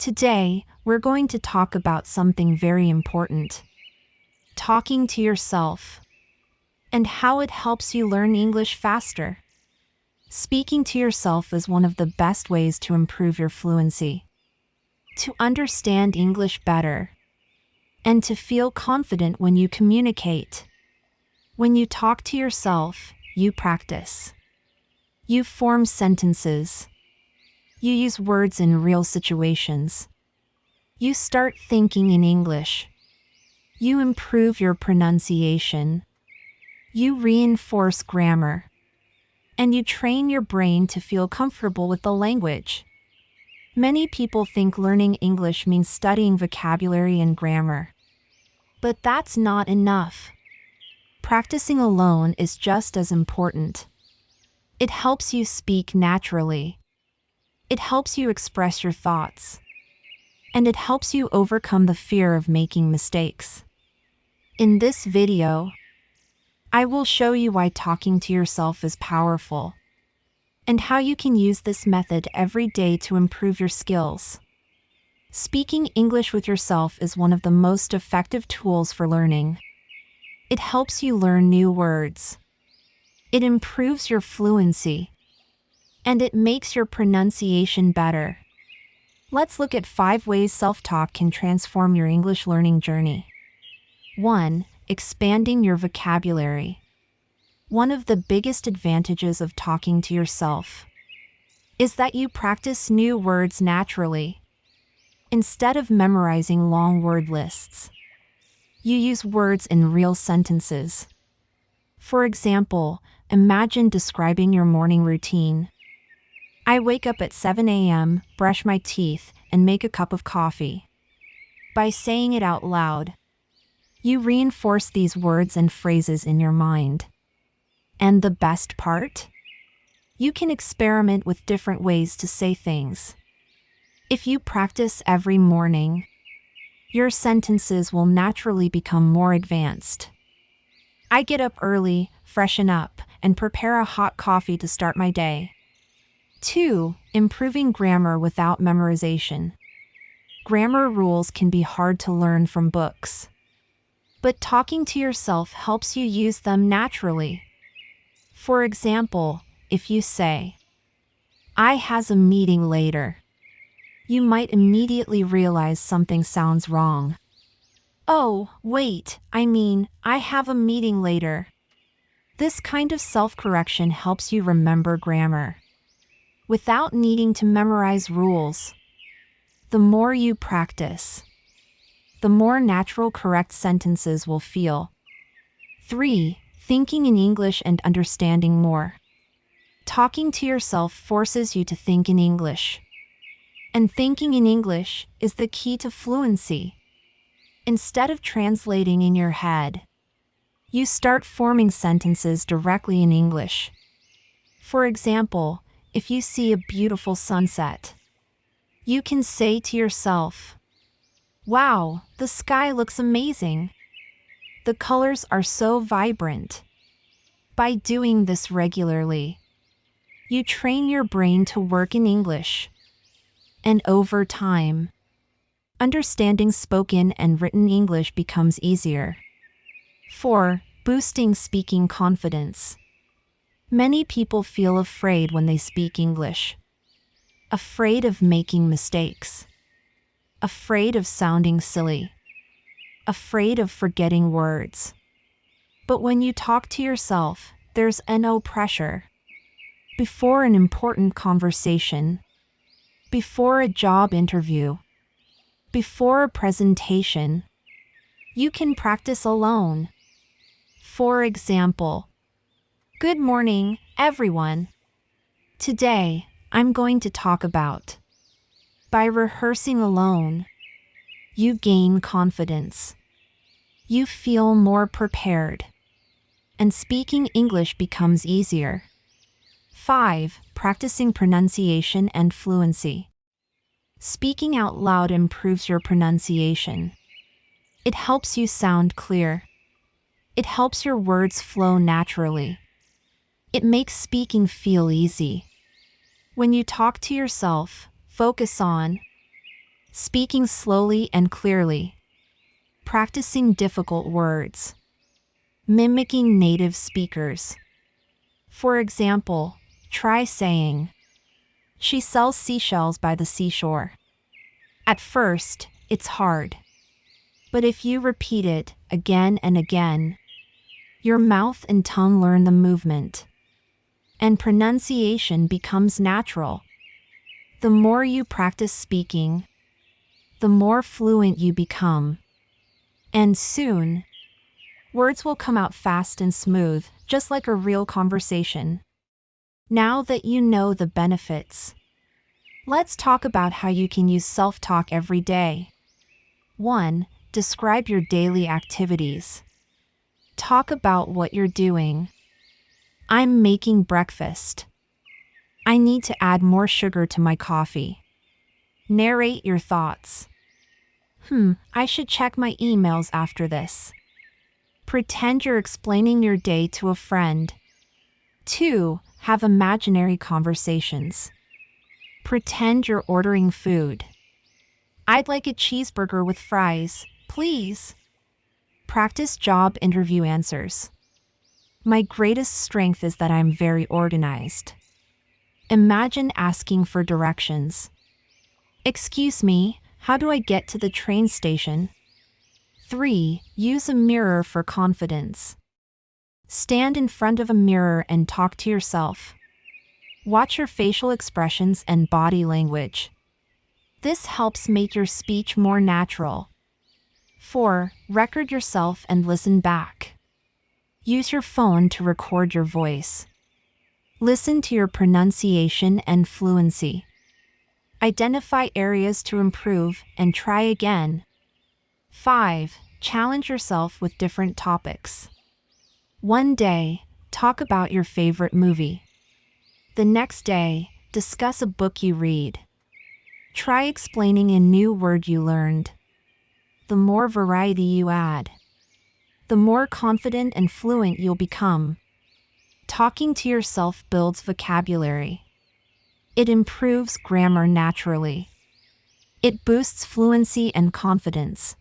Today, we're going to talk about something very important: talking to yourself, and how it helps you learn English faster. Speaking to yourself is one of the best ways to improve your fluency, to understand English better, and to feel confident when you communicate. When you talk to yourself, you practice. You form sentences. You use words in real situations. You start thinking in English. You improve your pronunciation. You reinforce grammar. And you train your brain to feel comfortable with the language. Many people think learning English means studying vocabulary and grammar. But that's not enough. Practicing alone is just as important. It helps you speak naturally. It helps you express your thoughts. And it helps you overcome the fear of making mistakes. In this video, I will show you why talking to yourself is powerful, and how you can use this method every day to improve your skills. Speaking English with yourself is one of the most effective tools for learning. It helps you learn new words. It improves your fluency. And it makes your pronunciation better. Let's look at 5 ways self-talk can transform your English learning journey. 1. Expanding your vocabulary. One of the biggest advantages of talking to yourself is that you practice new words naturally. Instead of memorizing long word lists, you use words in real sentences. For example, imagine describing your morning routine. I wake up at 7 a.m., brush my teeth, and make a cup of coffee. By saying it out loud, you reinforce these words and phrases in your mind. And the best part? You can experiment with different ways to say things. If you practice every morning, your sentences will naturally become more advanced. I get up early, freshen up, and prepare a hot coffee to start my day. 2. Improving grammar without memorization. Grammar rules can be hard to learn from books. But talking to yourself helps you use them naturally. For example, if you say, "I has a meeting later," you might immediately realize something sounds wrong. "Oh, wait, I have a meeting later." This kind of self-correction helps you remember grammar without needing to memorize rules. The more you practice, the more natural correct sentences will feel. 3. Thinking in English and understanding more. Talking to yourself forces you to think in English. And thinking in English is the key to fluency. Instead of translating in your head, you start forming sentences directly in English. For example, if you see a beautiful sunset, you can say to yourself, "Wow, the sky looks amazing. The colors are so vibrant." By doing this regularly, you train your brain to work in English. And over time, understanding spoken and written English becomes easier. 4. Boosting speaking confidence. Many people feel afraid when they speak English. Afraid of making mistakes. Afraid of sounding silly. Afraid of forgetting words. But when you talk to yourself, there's no pressure. Before an important conversation, before a job interview, before a presentation, you can practice alone. For example, "Good morning, everyone. Today, I'm going to talk about." By rehearsing alone, you gain confidence. You feel more prepared. And speaking English becomes easier. 5. Practicing pronunciation and fluency. Speaking out loud improves your pronunciation. It helps you sound clear. It helps your words flow naturally. It makes speaking feel easy. When you talk to yourself, focus on speaking slowly and clearly, practicing difficult words, mimicking native speakers. For example, try saying, "She sells seashells by the seashore." At first, it's hard. But if you repeat it again and again, your mouth and tongue learn the movement, and pronunciation becomes natural. The more you practice speaking, the more fluent you become. And soon, words will come out fast and smooth, just like a real conversation. Now that you know the benefits, let's talk about how you can use self-talk every day. 1. Describe your daily activities. Talk about what you're doing. I'm making breakfast. I need to add more sugar to my coffee. Narrate your thoughts. I should check my emails after this. Pretend you're explaining your day to a friend. 2. Have imaginary conversations. Pretend you're ordering food. I'd like a cheeseburger with fries, please. Practice job interview answers. My greatest strength is that I'm very organized. Imagine asking for directions. Excuse me, how do I get to the train station? 3. Use a mirror for confidence. Stand in front of a mirror and talk to yourself. Watch your facial expressions and body language. This helps make your speech more natural. 4. Record yourself and listen back. Use your phone to record your voice. Listen to your pronunciation and fluency. Identify areas to improve and try again. 5. Challenge yourself with different topics. One day, talk about your favorite movie. The next day, discuss a book you read. Try explaining a new word you learned. The more variety you add, the more confident and fluent you'll become. Talking to yourself builds vocabulary. It improves grammar naturally. It boosts fluency and confidence.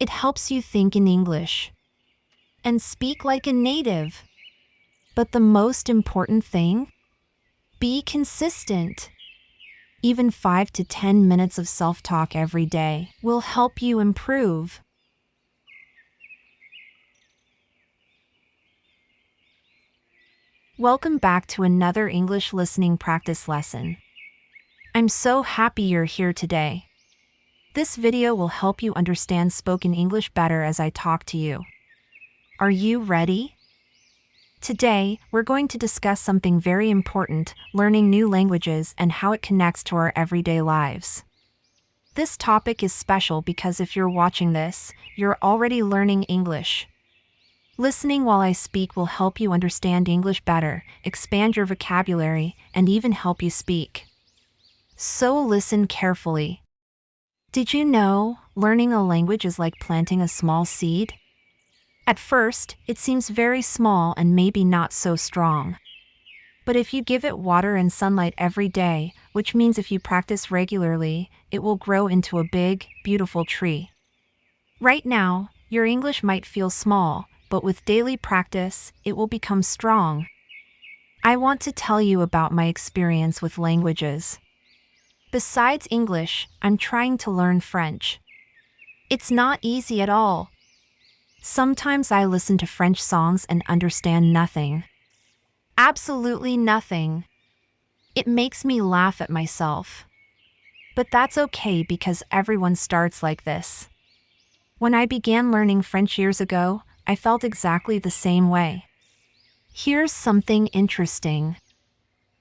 It helps you think in English and speak like a native. But the most important thing? Be consistent. Even 5 to 10 minutes of self-talk every day will help you improve. Welcome back to another English listening practice lesson. I'm so happy you're here today. This video will help you understand spoken English better as I talk to you. Are you ready? Today, we're going to discuss something very important, learning new languages and how it connects to our everyday lives. This topic is special because if you're watching this, you're already learning English. Listening while I speak will help you understand English better, expand your vocabulary, and even help you speak. So listen carefully. Did you know learning a language is like planting a small seed? At first, it seems very small and maybe not so strong. But if you give it water and sunlight every day, which means if you practice regularly, it will grow into a big, beautiful tree. Right now, your English might feel small, but with daily practice, it will become strong. I want to tell you about my experience with languages. Besides English, I'm trying to learn French. It's not easy at all. Sometimes I listen to French songs and understand nothing. Absolutely nothing. It makes me laugh at myself. But that's okay because everyone starts like this. When I began learning French years ago, I felt exactly the same way. Here's something interesting.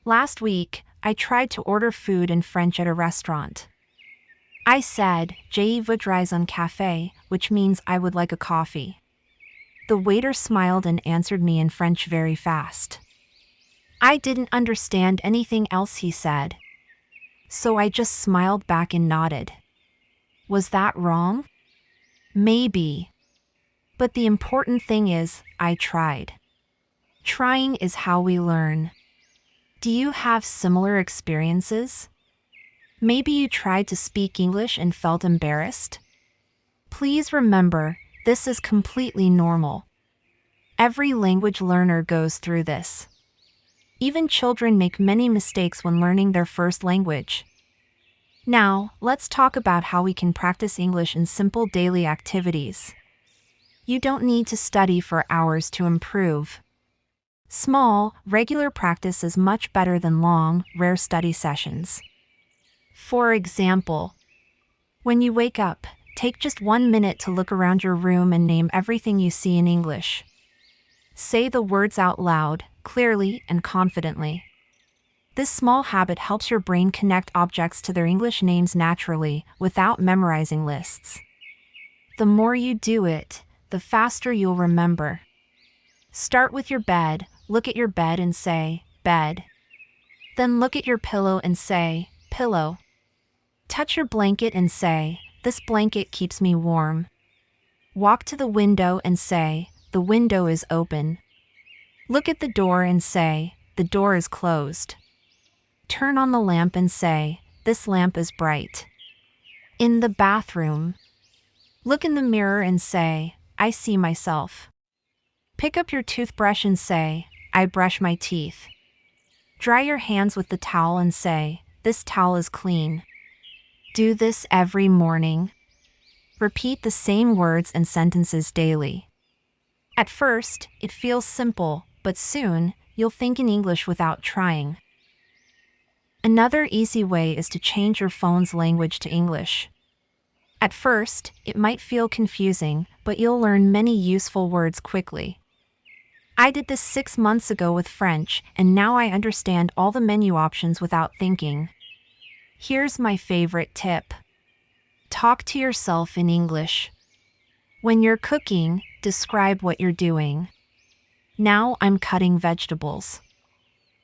Last week, I tried to order food in French at a restaurant. I said, "Je voudrais un café," which means I would like a coffee. The waiter smiled and answered me in French very fast. I didn't understand anything else he said. So I just smiled back and nodded. Was that wrong? Maybe. But the important thing is, I tried. Trying is how we learn. Do you have similar experiences? Maybe you tried to speak English and felt embarrassed. Please remember, this is completely normal. Every language learner goes through this. Even children make many mistakes when learning their first language. Now, let's talk about how we can practice English in simple daily activities. You don't need to study for hours to improve. Small, regular practice is much better than long, rare study sessions. For example, when you wake up, take just 1 minute to look around your room and name everything you see in English. Say the words out loud, clearly, and confidently. This small habit helps your brain connect objects to their English names naturally, without memorizing lists. The more you do it, the faster you'll remember. Start with your bed, look at your bed and say, bed. Then look at your pillow and say, pillow. Touch your blanket and say, this blanket keeps me warm. Walk to the window and say, the window is open. Look at the door and say, the door is closed. Turn on the lamp and say, this lamp is bright. In the bathroom, look in the mirror and say, I see myself. Pick up your toothbrush and say, I brush my teeth. Dry your hands with the towel and say, this towel is clean. Do this every morning. Repeat the same words and sentences daily. At first, it feels simple, but soon, you'll think in English without trying. Another easy way is to change your phone's language to English. At first, it might feel confusing, but you'll learn many useful words quickly. I did this 6 months ago with French, and now I understand all the menu options without thinking. Here's my favorite tip. Talk to yourself in English. When you're cooking, describe what you're doing. Now I'm cutting vegetables.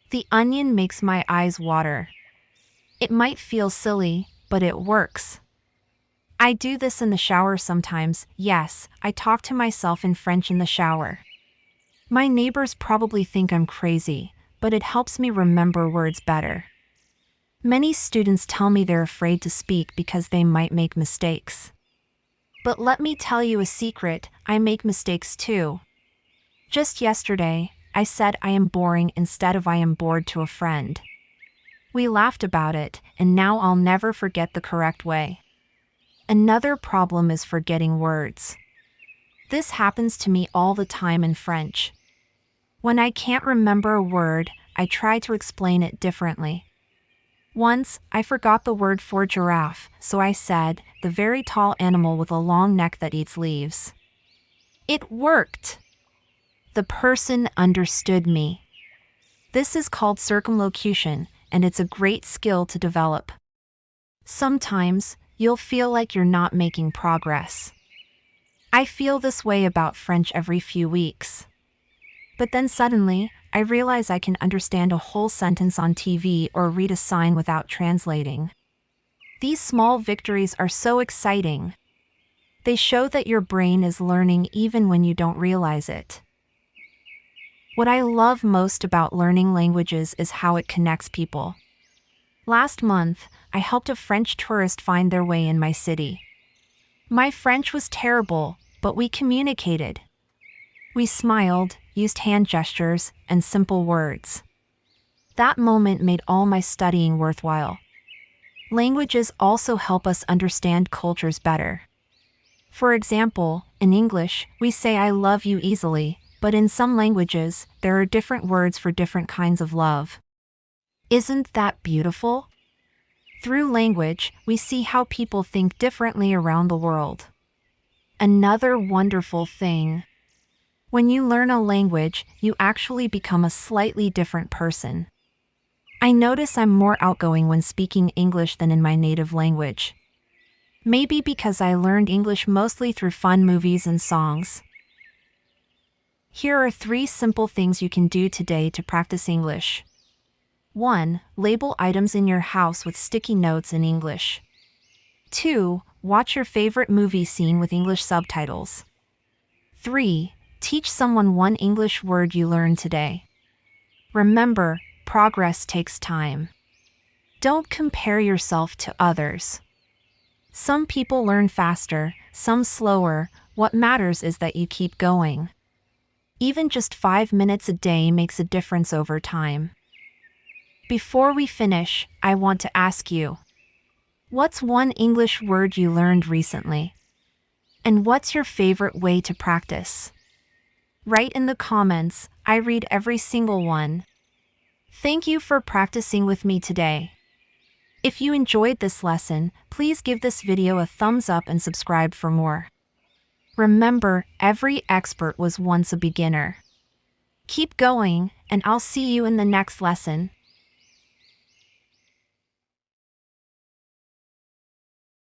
The onion makes my eyes water. It might feel silly, but it works. I do this in the shower sometimes. Yes, I talk to myself in French in the shower. My neighbors probably think I'm crazy, but it helps me remember words better. Many students tell me they're afraid to speak because they might make mistakes. But let me tell you a secret, I make mistakes too. Just yesterday, I said I am boring instead of I am bored to a friend. We laughed about it, and now I'll never forget the correct way. Another problem is forgetting words. This happens to me all the time in French. When I can't remember a word, I try to explain it differently. Once, I forgot the word for giraffe, so I said, the very tall animal with a long neck that eats leaves. It worked! The person understood me. This is called circumlocution, and it's a great skill to develop. Sometimes, you'll feel like you're not making progress. I feel this way about French every few weeks. But then suddenly, I realize I can understand a whole sentence on TV or read a sign without translating. These small victories are so exciting. They show that your brain is learning even when you don't realize it. What I love most about learning languages is how it connects people. Last month, I helped a French tourist find their way in my city. My French was terrible, but we communicated. We smiled, used hand gestures, and simple words. That moment made all my studying worthwhile. Languages also help us understand cultures better. For example, in English, we say I love you easily, but in some languages, there are different words for different kinds of love. Isn't that beautiful? Through language, we see how people think differently around the world. Another wonderful thing. When you learn a language, you actually become a slightly different person. I notice I'm more outgoing when speaking English than in my native language. Maybe because I learned English mostly through fun movies and songs. Here are 3 simple things you can do today to practice English. 1. Label items in your house with sticky notes in English. 2. Watch your favorite movie scene with English subtitles. 3. Teach someone one English word you learned today. Remember, progress takes time. Don't compare yourself to others. Some people learn faster, some slower. What matters is that you keep going. Even just 5 minutes a day makes a difference over time. Before we finish, I want to ask you, what's one English word you learned recently? And what's your favorite way to practice? Write in the comments. I read every single one. Thank you for practicing with me today. If you enjoyed this lesson, please give this video a thumbs up and subscribe for more. Remember, every expert was once a beginner. Keep going, and I'll see you in the next lesson.